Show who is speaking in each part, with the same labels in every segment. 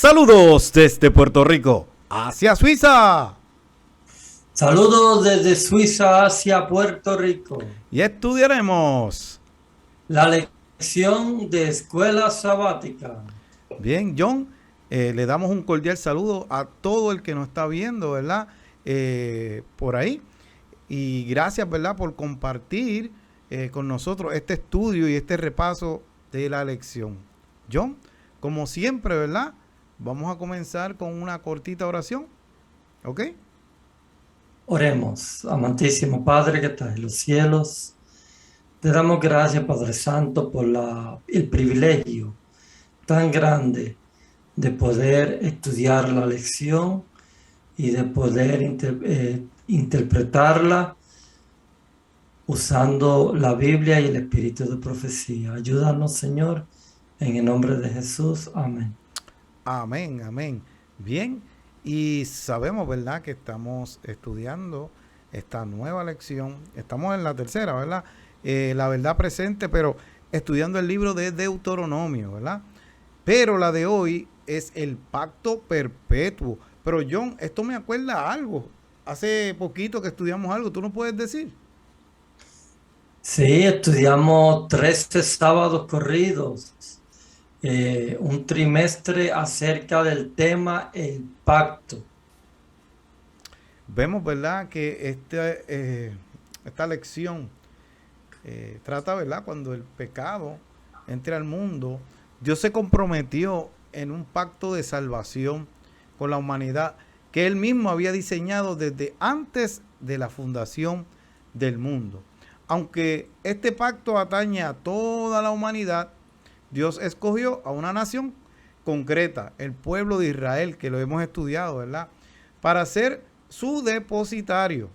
Speaker 1: Saludos desde Puerto Rico hacia Suiza.
Speaker 2: Saludos desde Suiza hacia Puerto Rico.
Speaker 1: Y estudiaremos.
Speaker 2: La lección de escuela sabática.
Speaker 1: Bien, John, le damos un cordial saludo a todo el que nos está viendo, ¿verdad? Por ahí. Y gracias, ¿verdad? Por compartir con nosotros este estudio y este repaso de la lección. John, como siempre, ¿verdad? Vamos a comenzar con una cortita oración. ¿Ok?
Speaker 2: Oremos, amantísimo Padre que estás en los cielos. Te damos gracias, Padre Santo, por el privilegio tan grande de poder estudiar la lección y de poder interpretarla usando la Biblia y el espíritu de profecía. Ayúdanos, Señor, en el nombre de Jesús. Amén.
Speaker 1: Amén, amén. Bien, y sabemos, ¿verdad?, que estamos estudiando esta nueva lección. Estamos en la tercera, ¿verdad? La verdad presente, pero estudiando el libro de Deuteronomio, ¿verdad? Pero la de hoy es el pacto perpetuo. Pero John, esto me acuerda a algo. Hace poquito que estudiamos algo, ¿tú no puedes decir?
Speaker 2: Sí, estudiamos 13 sábados corridos, un trimestre acerca del tema el pacto.
Speaker 1: Vemos, ¿verdad?, que esta lección trata, ¿verdad?, cuando el pecado entra al mundo, Dios se comprometió en un pacto de salvación con la humanidad que Él mismo había diseñado desde antes de la fundación del mundo. Aunque este pacto atañe a toda la humanidad, Dios escogió a una nación concreta, el pueblo de Israel, que lo hemos estudiado, ¿verdad?, para ser su depositario.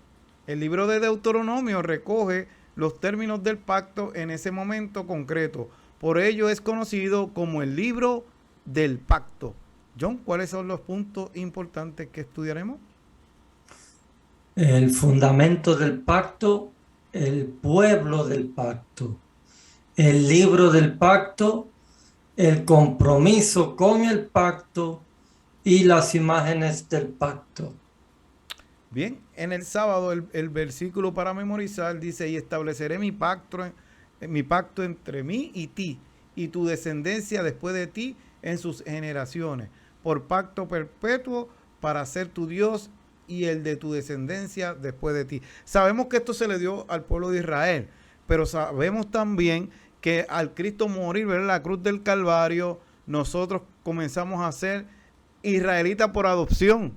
Speaker 1: El libro de Deuteronomio recoge los términos del pacto en ese momento concreto. Por ello es conocido como el libro del pacto. John, ¿cuáles son los puntos importantes que estudiaremos?
Speaker 2: El fundamento del pacto, el pueblo del pacto, el libro del pacto, el compromiso con el pacto y las imágenes del pacto.
Speaker 1: Bien, en el sábado el versículo para memorizar dice, y estableceré mi pacto entre mí y ti, y tu descendencia después de ti en sus generaciones, por pacto perpetuo para ser tu Dios y el de tu descendencia después de ti. Sabemos que esto se le dio al pueblo de Israel, pero sabemos también que al Cristo morir, ¿verdad?, la cruz del Calvario, nosotros comenzamos a ser israelitas por adopción,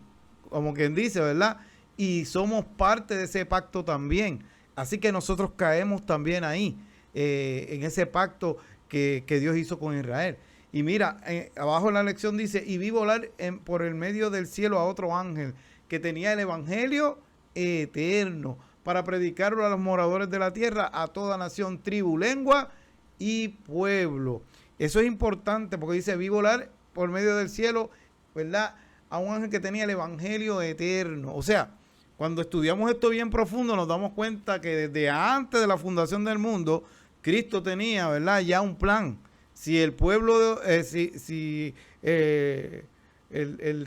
Speaker 1: como quien dice, ¿verdad? Y somos parte de ese pacto también. Así que nosotros caemos también ahí, en ese pacto que Dios hizo con Israel. Y mira, abajo en la lección dice, y vi volar por el medio del cielo a otro ángel que tenía el evangelio eterno para predicarlo a los moradores de la tierra, a toda nación, tribu, lengua y pueblo. Eso es importante porque dice, vi volar por medio del cielo, ¿verdad?, a un ángel que tenía el evangelio eterno. O sea, cuando estudiamos esto bien profundo nos damos cuenta que desde antes de la fundación del mundo, Cristo tenía, ¿verdad?, ya un plan. Si el pueblo, el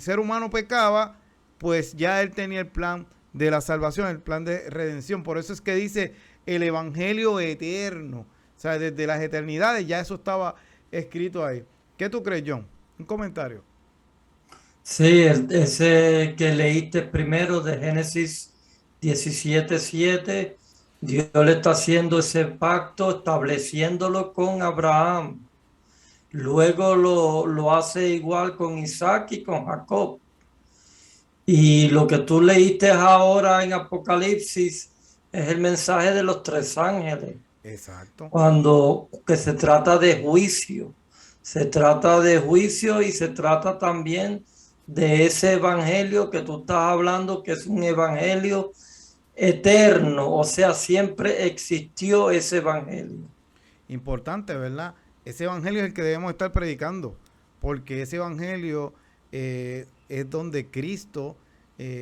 Speaker 1: ser humano pecaba, pues ya Él tenía el plan de la salvación, el plan de redención. Por eso es que dice el evangelio eterno. O sea, desde las eternidades ya eso estaba escrito ahí. ¿Qué tú crees, John? Un comentario.
Speaker 2: Sí, ese que leíste primero de Génesis 17:7, Dios le está haciendo ese pacto, estableciéndolo con Abraham. Luego lo hace igual con Isaac y con Jacob. Y lo que tú leíste ahora en Apocalipsis es el mensaje de los tres ángeles,
Speaker 1: Exacto.
Speaker 2: cuando que se trata de juicio. Se trata de juicio y se trata también de ese evangelio que tú estás hablando, que es un evangelio eterno, o sea, siempre existió ese evangelio.
Speaker 1: Importante, ¿verdad? Ese evangelio es el que debemos estar predicando, porque ese evangelio es donde Cristo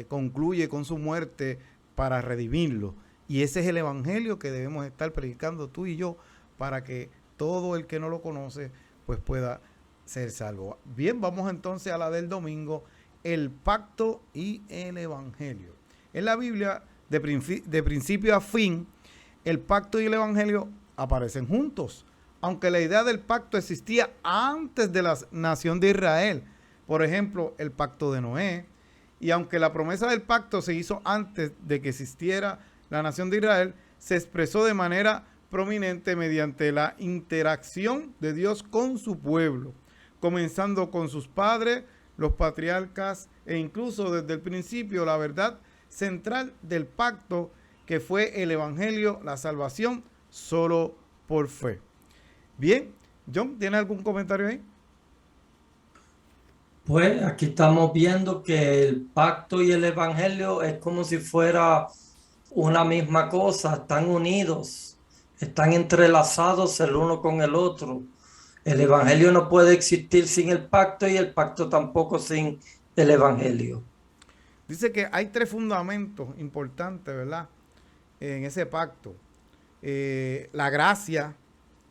Speaker 1: concluye con su muerte para redimirlo. Y ese es el evangelio que debemos estar predicando tú y yo para que todo el que no lo conoce pues pueda ser salvo. Bien, vamos entonces a la del domingo, el pacto y el evangelio. En la Biblia, de principio a fin, el pacto y el evangelio aparecen juntos, aunque la idea del pacto existía antes de la nación de Israel. Por ejemplo, el pacto de Noé. Y aunque la promesa del pacto se hizo antes de que existiera la nación de Israel, se expresó de manera prominente mediante la interacción de Dios con su pueblo, comenzando con sus padres, los patriarcas, e incluso desde el principio la verdad central del pacto, que fue el evangelio, la salvación solo por fe. Bien, John, ¿tiene algún comentario ahí?
Speaker 2: Pues aquí estamos viendo que el pacto y el evangelio es como si fuera una misma cosa, están unidos, están entrelazados el uno con el otro. El evangelio no puede existir sin el pacto y el pacto tampoco sin el evangelio.
Speaker 1: Dice que hay tres fundamentos importantes, ¿verdad? En ese pacto. La gracia,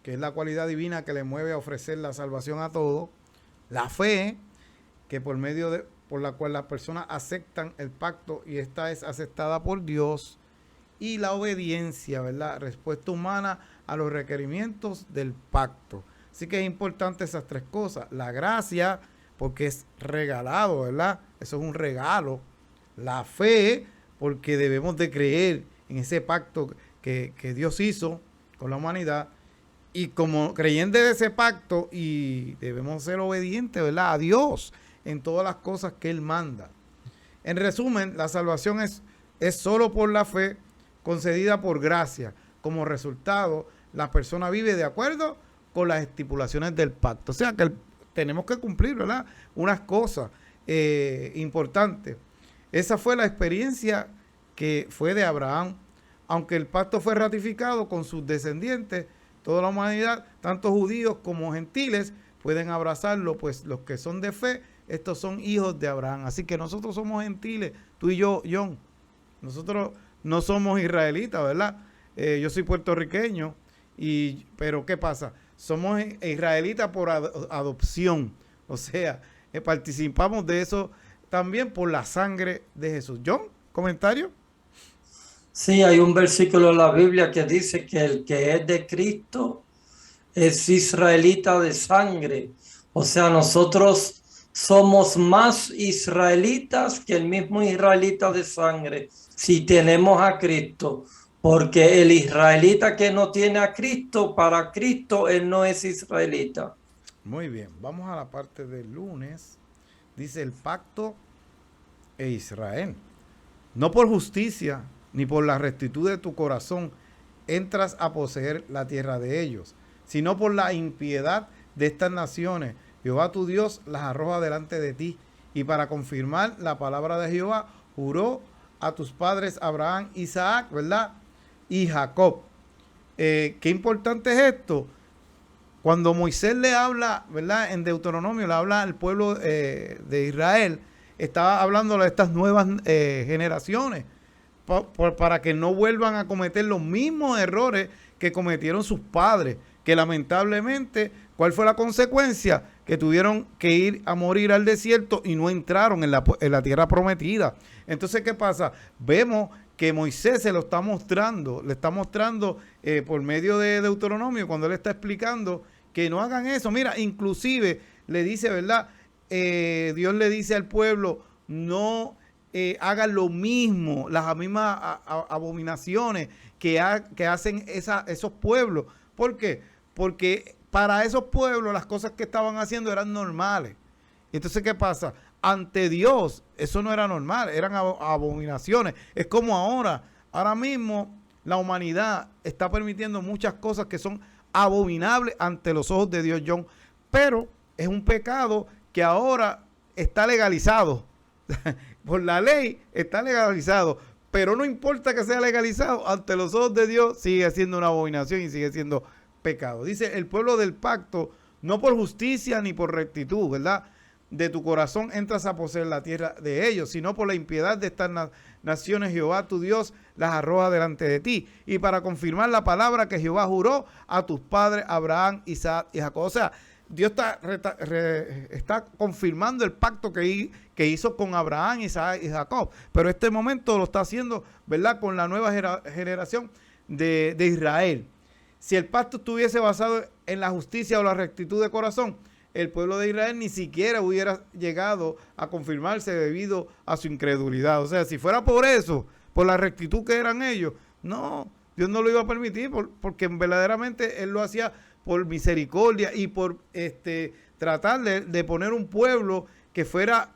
Speaker 1: que es la cualidad divina que le mueve a ofrecer la salvación a todos. La fe, que por la cual las personas aceptan el pacto y esta es aceptada por Dios. Y la obediencia, ¿verdad? Respuesta humana a los requerimientos del pacto. Así que es importante esas tres cosas. La gracia, porque es regalado, ¿verdad? Eso es un regalo. La fe, porque debemos de creer en ese pacto que Dios hizo con la humanidad. Y como creyentes de ese pacto, y debemos ser obedientes, ¿verdad?, a Dios en todas las cosas que Él manda. En resumen, la salvación es solo por la fe, concedida por gracia. Como resultado, la persona vive de acuerdo con las estipulaciones del pacto. O sea que tenemos que cumplir, ¿verdad?, unas cosas importantes. Esa fue la experiencia que fue de Abraham. Aunque el pacto fue ratificado con sus descendientes, toda la humanidad, tanto judíos como gentiles, pueden abrazarlo, pues los que son de fe, estos son hijos de Abraham. Así que nosotros somos gentiles, tú y yo, John. Nosotros no somos israelitas, ¿verdad? Yo soy puertorriqueño, pero ¿qué pasa? Somos israelitas por adopción. O sea, participamos de eso también por la sangre de Jesús. John, ¿comentario?
Speaker 2: Sí, hay un versículo en la Biblia que dice que el que es de Cristo es israelita de sangre. O sea, nosotros somos más israelitas que el mismo israelita de sangre si tenemos a Cristo. Porque el israelita que no tiene a Cristo, para Cristo, él no es israelita.
Speaker 1: Muy bien, vamos a la parte del lunes. Dice el pacto e Israel. No por justicia ni por la rectitud de tu corazón entras a poseer la tierra de ellos, sino por la impiedad de estas naciones. Jehová tu Dios las arroja delante de ti. Y para confirmar la palabra de Jehová, juró a tus padres Abraham, Isaac, ¿verdad?, y Jacob. Qué importante es esto. Cuando Moisés le habla, ¿verdad?, en Deuteronomio, le habla al pueblo de Israel, estaba hablando de estas nuevas generaciones, para que no vuelvan a cometer los mismos errores que cometieron sus padres, que lamentablemente, ¿cuál fue la consecuencia? Que tuvieron que ir a morir al desierto y no entraron en la tierra prometida. Entonces, ¿qué pasa? Vemos que Moisés se lo está mostrando, le está mostrando por medio de Deuteronomio, cuando él está explicando que no hagan eso. Mira, inclusive le dice, ¿verdad? Dios le dice al pueblo, no hagan lo mismo, las mismas abominaciones que hacen esos pueblos. ¿Por qué? Porque para esos pueblos las cosas que estaban haciendo eran normales. Entonces, ¿qué pasa? Ante Dios eso no era normal, eran abominaciones. Es como ahora mismo la humanidad está permitiendo muchas cosas que son abominables ante los ojos de Dios, John, pero es un pecado que ahora está legalizado. Por la ley está legalizado, pero no importa que sea legalizado, ante los ojos de Dios sigue siendo una abominación y sigue siendo pecado. Dice el pueblo del pacto, no por justicia ni por rectitud, ¿verdad?, de tu corazón entras a poseer la tierra de ellos, sino por la impiedad de estas naciones Jehová tu Dios las arroja delante de ti. Y para confirmar la palabra que Jehová juró a tus padres Abraham, Isaac y Jacob. O sea, Dios está confirmando el pacto que hizo con Abraham, Isaac y Jacob. Pero este momento lo está haciendo, ¿verdad?, con la nueva generación de Israel. Si el pacto estuviese basado en la justicia o la rectitud de corazón, el pueblo de Israel ni siquiera hubiera llegado a confirmarse debido a su incredulidad. O sea, si fuera por eso, por la rectitud que eran ellos, no, Dios no lo iba a permitir porque verdaderamente Él lo hacía por misericordia y por tratar de poner un pueblo que fuera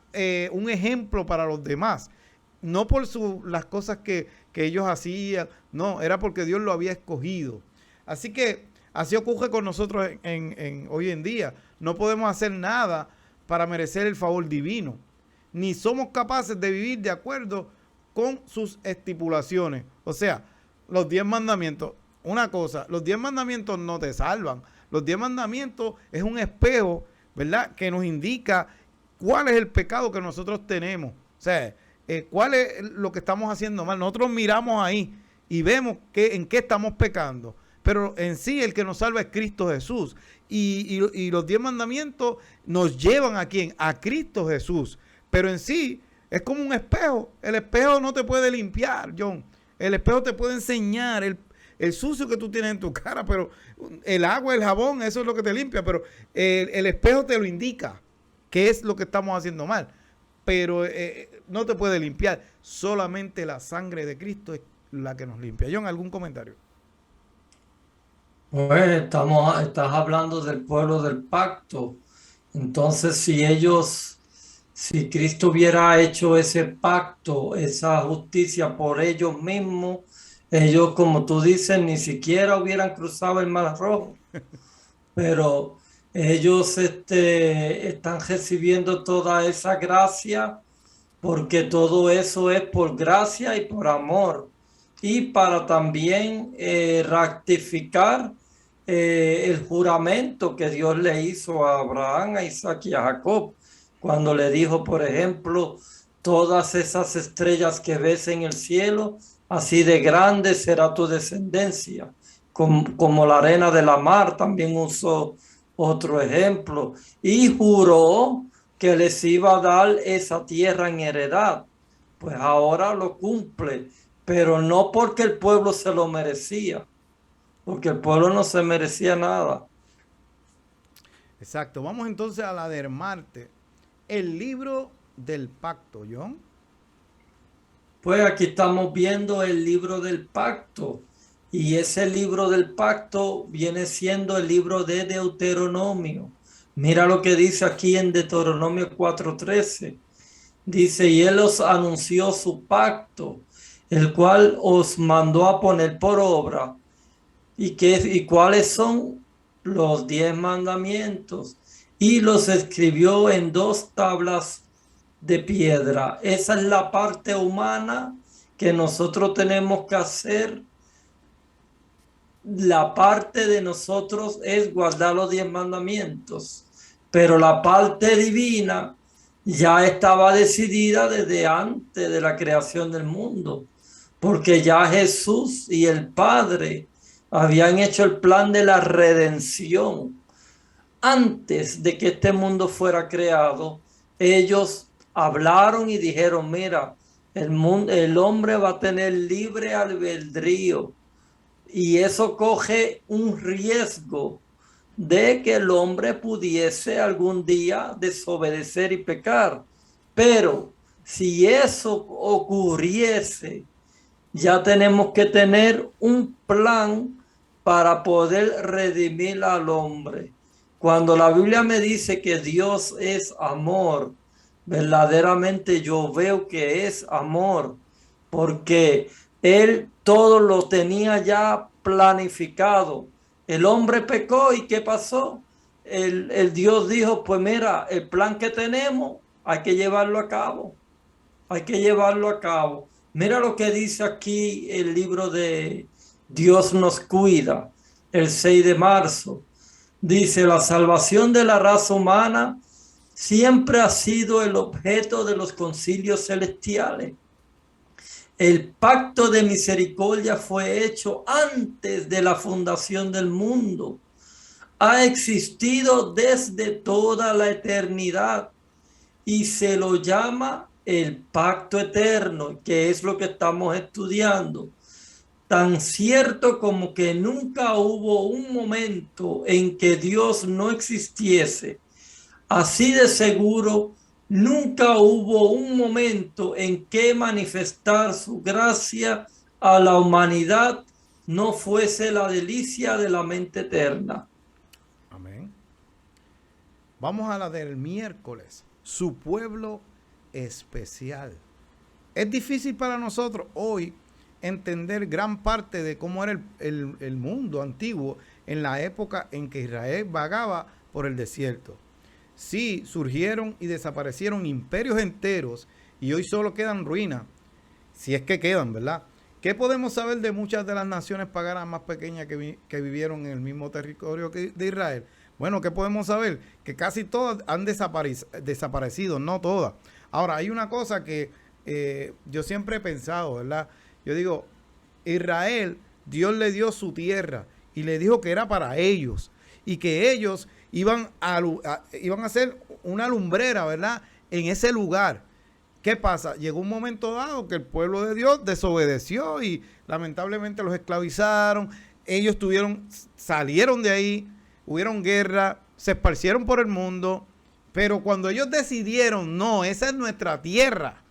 Speaker 1: un ejemplo para los demás. No por las cosas que ellos hacían, no, era porque Dios lo había escogido. Así que así ocurre con nosotros hoy en día. No podemos hacer nada para merecer el favor divino, ni somos capaces de vivir de acuerdo con sus estipulaciones. O sea, los 10 mandamientos. Una cosa, los 10 mandamientos no te salvan. Los 10 mandamientos es un espejo, ¿verdad?, que nos indica cuál es el pecado que nosotros tenemos. O sea, cuál es lo que estamos haciendo mal. Nosotros miramos ahí y vemos en qué estamos pecando. Pero en sí el que nos salva es Cristo Jesús. Y los 10 mandamientos nos llevan ¿a quién? A Cristo Jesús. Pero en sí es como un espejo. El espejo no te puede limpiar, John. El espejo te puede enseñar el sucio que tú tienes en tu cara, pero el agua, el jabón, eso es lo que te limpia. Pero el espejo te lo indica, qué es lo que estamos haciendo mal. Pero no te puede limpiar. Solamente la sangre de Cristo es la que nos limpia. John, ¿algún comentario?
Speaker 2: Pues estás hablando del pueblo del pacto. Entonces, si Cristo hubiera hecho ese pacto, esa justicia por ellos mismos, ellos, como tú dices, ni siquiera hubieran cruzado el Mar Rojo. Pero ellos están recibiendo toda esa gracia porque todo eso es por gracia y por amor. Y para también rectificar el juramento que Dios le hizo a Abraham, a Isaac y a Jacob, cuando le dijo, por ejemplo, todas esas estrellas que ves en el cielo, así de grande será tu descendencia, como la arena de la mar. También usó otro ejemplo y juró que les iba a dar esa tierra en heredad. Pues ahora lo cumple, pero no porque el pueblo se lo merecía, porque el pueblo no se merecía nada.
Speaker 1: Exacto. Vamos entonces a la de Marte. El libro del pacto, John.
Speaker 2: Pues aquí estamos viendo el libro del pacto. Y ese libro del pacto viene siendo el libro de Deuteronomio. Mira lo que dice aquí en Deuteronomio 4:13. Dice, y él os anunció su pacto, el cual os mandó a poner por obra. ¿Y cuáles son? Los 10 mandamientos. Y los escribió en 2 tablas de piedra. Esa es la parte humana que nosotros tenemos que hacer. La parte de nosotros es guardar los 10 mandamientos, pero la parte divina ya estaba decidida desde antes de la creación del mundo, porque ya Jesús y el Padre habían hecho el plan de la redención. Antes de que este mundo fuera creado, ellos hablaron y dijeron, mira, el hombre va a tener libre albedrío. Y eso coge un riesgo de que el hombre pudiese algún día desobedecer y pecar. Pero si eso ocurriese, ya tenemos que tener un plan para poder redimir al hombre. Cuando la Biblia me dice que Dios es amor, verdaderamente yo veo que es amor, porque Él todo lo tenía ya planificado. El hombre pecó y ¿qué pasó? El Dios dijo, pues mira, el plan que tenemos hay que llevarlo a cabo. Hay que llevarlo a cabo. Mira lo que dice aquí el libro de Dios nos cuida, el 6 de marzo. Dice, la salvación de la raza humana siempre ha sido el objeto de los concilios celestiales. El pacto de misericordia fue hecho antes de la fundación del mundo. ha existido desde toda la eternidad y se lo llama el pacto eterno, que es lo que estamos estudiando. Tan cierto como que nunca hubo un momento en que Dios no existiese, así de seguro nunca hubo un momento en que manifestar su gracia a la humanidad no fuese la delicia de la mente eterna.
Speaker 1: Amén. Vamos a la del miércoles. Su pueblo especial. Es difícil para nosotros hoy entender gran parte de cómo era el mundo antiguo en la época en que Israel vagaba por el desierto. Sí, surgieron y desaparecieron imperios enteros y hoy solo quedan ruinas, si es que quedan, ¿verdad? ¿Qué podemos saber de muchas de las naciones paganas más pequeñas que vivieron en el mismo territorio de Israel? Bueno, ¿qué podemos saber? Que casi todas han desaparecido, no todas. Ahora, hay una cosa que yo siempre he pensado, ¿verdad? Yo digo, Israel, Dios le dio su tierra y le dijo que era para ellos y que ellos iban a hacer una lumbrera, ¿verdad? En ese lugar. ¿Qué pasa? Llegó un momento dado que el pueblo de Dios desobedeció y lamentablemente los esclavizaron. Ellos salieron de ahí, hubieron guerra, se esparcieron por el mundo. Pero cuando ellos decidieron, no, esa es nuestra tierra,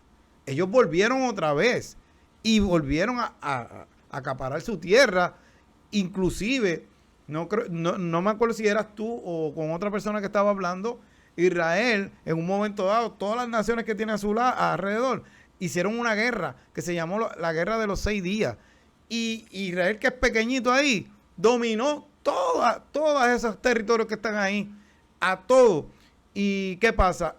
Speaker 1: ellos volvieron otra vez y volvieron a acaparar su tierra. Inclusive, no me acuerdo si eras tú o con otra persona que estaba hablando, Israel, en un momento dado, todas las naciones que tiene a su lado, alrededor, hicieron una guerra que se llamó la Guerra de los 6 días. Y Israel, que es pequeñito ahí, dominó todos esos territorios que están ahí, a todos. ¿Y qué pasa?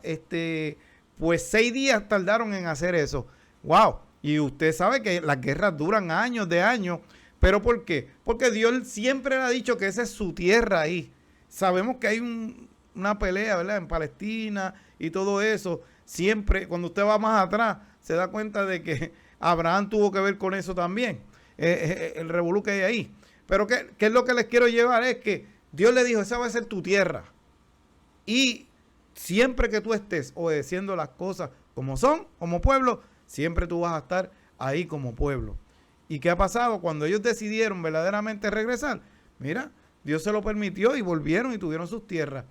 Speaker 1: Pues 6 días tardaron en hacer eso. ¡Wow! Y usted sabe que las guerras duran años de años. ¿Pero por qué? Porque Dios siempre le ha dicho que esa es su tierra ahí. Sabemos que hay una pelea, ¿verdad? En Palestina y todo eso. Siempre, cuando usted va más atrás, se da cuenta de que Abraham tuvo que ver con eso también. El revolú que hay ahí. Pero ¿qué es lo que les quiero llevar? Es que Dios le dijo, esa va a ser tu tierra. Y siempre que tú estés obedeciendo las cosas como son, como pueblo, siempre tú vas a estar ahí como pueblo. ¿Y qué ha pasado? Cuando ellos decidieron verdaderamente regresar, mira, Dios se lo permitió y volvieron y tuvieron sus tierras.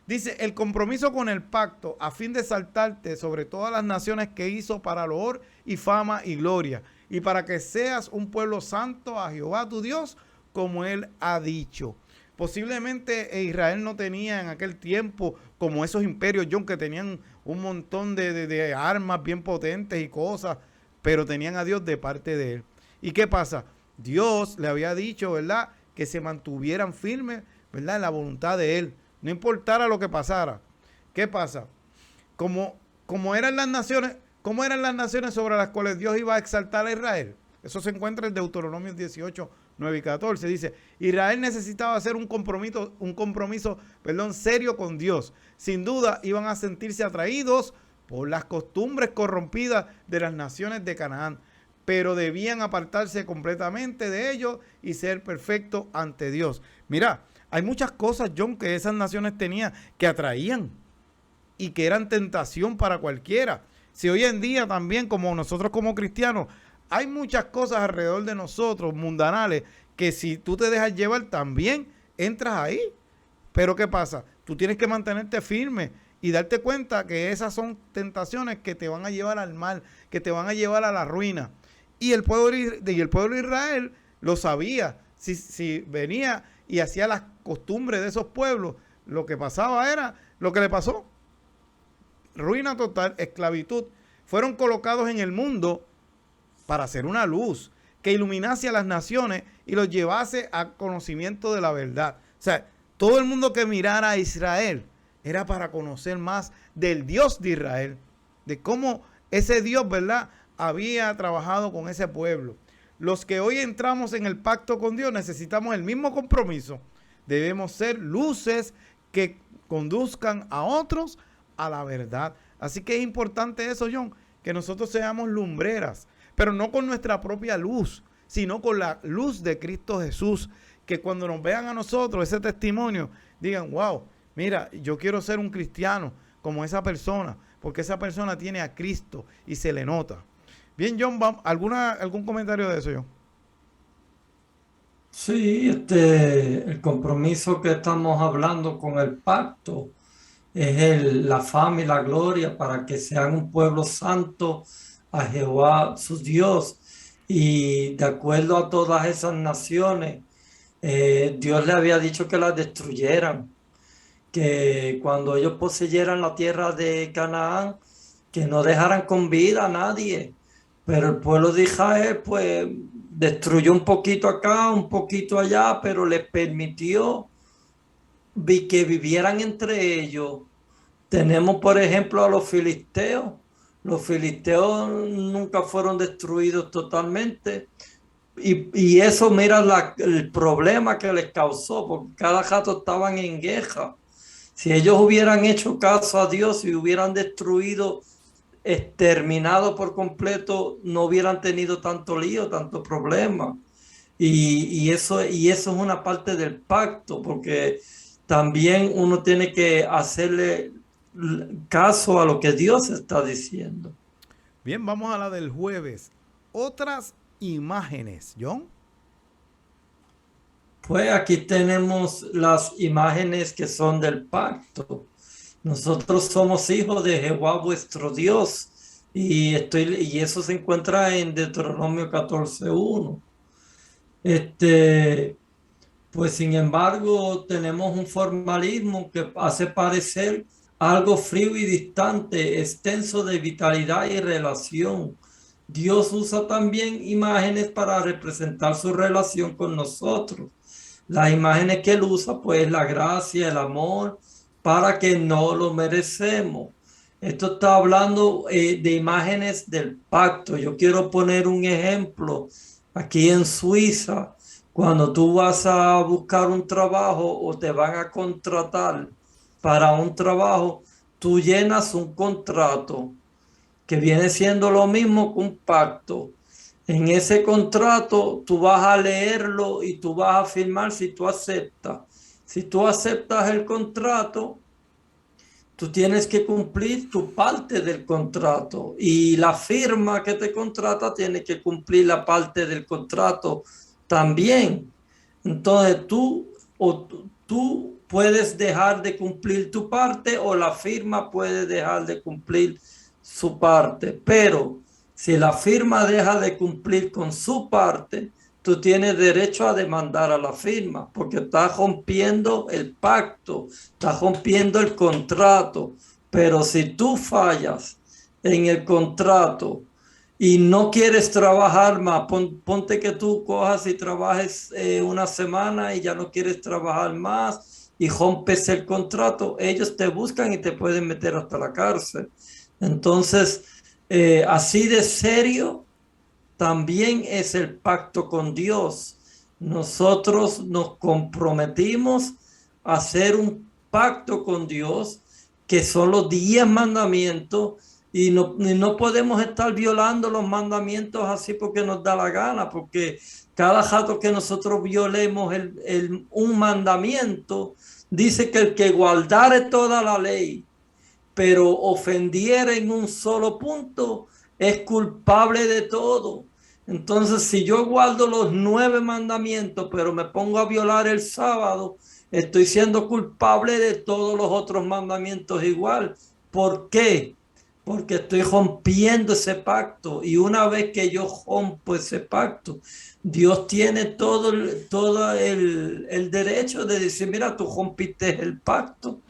Speaker 1: Dice, el compromiso con el pacto a fin de exaltarte sobre todas las naciones que hizo para loor y fama y gloria, y para que seas un pueblo santo a Jehová tu Dios, como Él ha dicho. Posiblemente Israel no tenía en aquel tiempo como esos imperios, John, que tenían un montón de armas bien potentes y cosas, pero tenían a Dios de parte de Él. ¿Y qué pasa? Dios le había dicho, ¿verdad?, que se mantuvieran firmes, ¿verdad?, en la voluntad de Él, no importara lo que pasara. ¿Qué pasa? Como eran las naciones, ¿cómo eran las naciones sobre las cuales Dios iba a exaltar a Israel? Eso se encuentra en Deuteronomio 18, 9 y 14. Dice, Israel necesitaba hacer un compromiso, serio con Dios. Sin duda iban a sentirse atraídos por las costumbres corrompidas de las naciones de Canaán, pero debían apartarse completamente de ellos y ser perfectos ante Dios. Mira, hay muchas cosas, John, que esas naciones tenían que atraían y que eran tentación para cualquiera. Si hoy en día también, como nosotros como cristianos, hay muchas cosas alrededor de nosotros, mundanales, que si tú te dejas llevar también entras ahí. Pero ¿qué pasa? Tú tienes que mantenerte firme y darte cuenta que esas son tentaciones que te van a llevar al mal, que te van a llevar a la ruina. Y el pueblo de Israel lo sabía. Si venía y hacía las costumbres de esos pueblos, lo que pasaba era lo que le pasó. Ruina total, esclavitud. Fueron colocados en el mundo para hacer una luz que iluminase a las naciones y los llevase al conocimiento de la verdad. O sea, todo el mundo que mirara a Israel era para conocer más del Dios de Israel, de cómo ese Dios, ¿verdad?, había trabajado con ese pueblo. Los que hoy entramos en el pacto con Dios necesitamos el mismo compromiso. Debemos ser luces que conduzcan a otros a la verdad. Así que es importante eso, John, que nosotros seamos lumbreras, pero no con nuestra propia luz, sino con la luz de Cristo Jesús, que cuando nos vean a nosotros ese testimonio, digan, wow, mira, yo quiero ser un cristiano como esa persona, porque esa persona tiene a Cristo y se le nota. Bien, John, ¿algún comentario de eso, John?
Speaker 2: Sí, el compromiso que estamos hablando con el pacto es la fama y la gloria para que sean un pueblo santo a Jehová su Dios. Y de acuerdo a todas esas naciones, Dios le había dicho que las destruyeran, que cuando ellos poseyeran la tierra de Canaán, que no dejaran con vida a nadie. Pero el pueblo de Israel, pues, destruyó un poquito acá, un poquito allá, pero les permitió que vivieran entre ellos. Tenemos, por ejemplo, a los filisteos. Los filisteos nunca fueron destruidos totalmente. Y eso, mira el problema que les causó, porque cada rato estaban en guerra. Si ellos hubieran hecho caso a Dios y hubieran destruido, exterminado por completo, no hubieran tenido tanto lío, tanto problema. Y eso es una parte del pacto, porque también uno tiene que hacerle caso a lo que Dios está diciendo.
Speaker 1: Bien, vamos a la del jueves. Otras imágenes, John.
Speaker 2: Pues aquí tenemos las imágenes que son del pacto. Nosotros somos hijos de Jehová vuestro Dios. Y eso se encuentra en Deuteronomio 14:1. Pues sin embargo, tenemos un formalismo que hace parecer algo frío y distante, extenso de vitalidad y relación. Dios usa también imágenes para representar su relación con nosotros. Las imágenes que él usa, pues la gracia, el amor, para que no lo merecemos. Esto está hablando de imágenes del pacto. Yo quiero poner un ejemplo. Aquí en Suiza, cuando tú vas a buscar un trabajo o te van a contratar para un trabajo, tú llenas un contrato que viene siendo lo mismo que un pacto. En ese contrato tú vas a leerlo y tú vas a firmar si tú aceptas. Si tú aceptas el contrato, tú tienes que cumplir tu parte del contrato y la firma que te contrata tiene que cumplir la parte del contrato también. Entonces tú puedes dejar de cumplir tu parte o la firma puede dejar de cumplir su parte, pero si la firma deja de cumplir con su parte, tú tienes derecho a demandar a la firma porque estás rompiendo el pacto, estás rompiendo el contrato. Pero si tú fallas en el contrato y no quieres trabajar más, ponte que tú cojas y trabajes una semana y ya no quieres trabajar más y rompes el contrato, ellos te buscan y te pueden meter hasta la cárcel. Entonces, así de serio también es el pacto con Dios. Nosotros nos comprometimos a hacer un pacto con Dios, que son los 10 mandamientos, y no podemos estar violando los mandamientos así porque nos da la gana, porque cada rato que nosotros violemos un mandamiento, dice que el que guardare toda la ley, pero ofendiera en un solo punto, es culpable de todo. Entonces, si yo guardo los 9 mandamientos, pero me pongo a violar el sábado, estoy siendo culpable de todos los otros mandamientos igual. ¿Por qué? Porque estoy rompiendo ese pacto. Y una vez que yo rompo ese pacto, Dios tiene todo el derecho de decir, mira, tú rompiste el pacto.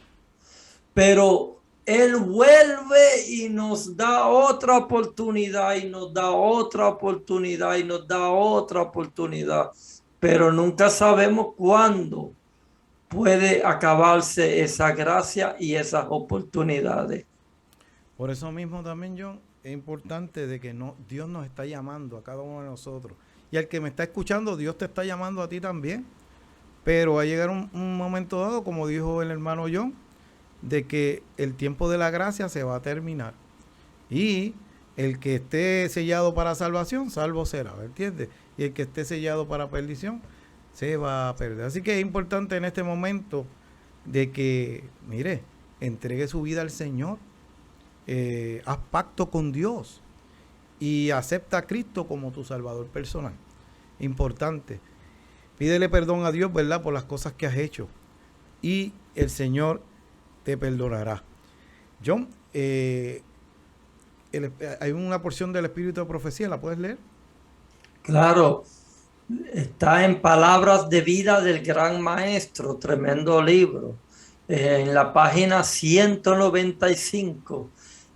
Speaker 2: Pero Él vuelve y nos da otra oportunidad y nos da otra oportunidad y nos da otra oportunidad. Pero nunca sabemos cuándo puede acabarse esa gracia y esas oportunidades.
Speaker 1: Por eso mismo también, John, es importante de que Dios nos está llamando a cada uno de nosotros. Y al que me está escuchando, Dios te está llamando a ti también. Pero va a llegar un momento dado, como dijo el hermano John, de que el tiempo de la gracia se va a terminar. Y el que esté sellado para salvación, salvo será, ¿entiendes? Y el que esté sellado para perdición, se va a perder. Así que es importante en este momento de que, mire, entregue su vida al Señor, haz pacto con Dios y acepta a Cristo como tu Salvador personal. Importante. Pídele perdón a Dios, ¿verdad?, por las cosas que has hecho y el Señor te perdonará. John, hay una porción del Espíritu de Profecía, ¿la puedes leer?
Speaker 2: Claro, está en Palabras de Vida del Gran Maestro, tremendo libro, en la página 195,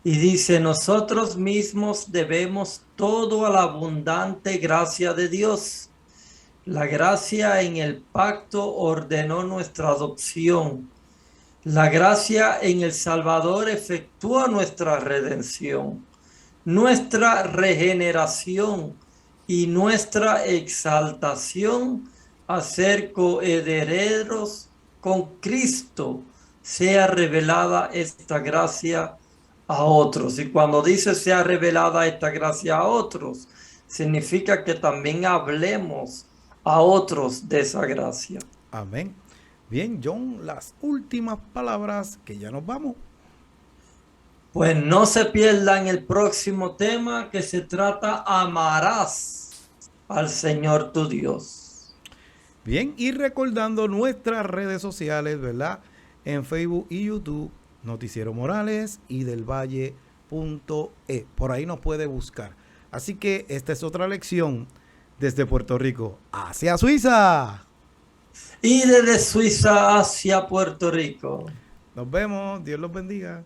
Speaker 2: y dice: nosotros mismos debemos todo a la abundante gracia de Dios. La gracia en el pacto ordenó nuestra adopción. La gracia en el Salvador efectúa nuestra redención, nuestra regeneración y nuestra exaltación a ser coherederos con Cristo. Sea revelada esta gracia a otros. Y cuando dice sea revelada esta gracia a otros, significa que también hablemos a otros de esa gracia.
Speaker 1: Amén. Bien, John, las últimas palabras, que ya nos vamos.
Speaker 2: Pues no se pierdan el próximo tema, que se trata: amarás al Señor tu Dios.
Speaker 1: Bien, y recordando nuestras redes sociales, ¿verdad? En Facebook y YouTube, Noticiero Morales y del Valle.e. Por ahí nos puede buscar. Así que esta es otra lección desde Puerto Rico hacia Suiza.
Speaker 2: Y desde Suiza hacia Puerto Rico.
Speaker 1: Nos vemos. Dios los bendiga.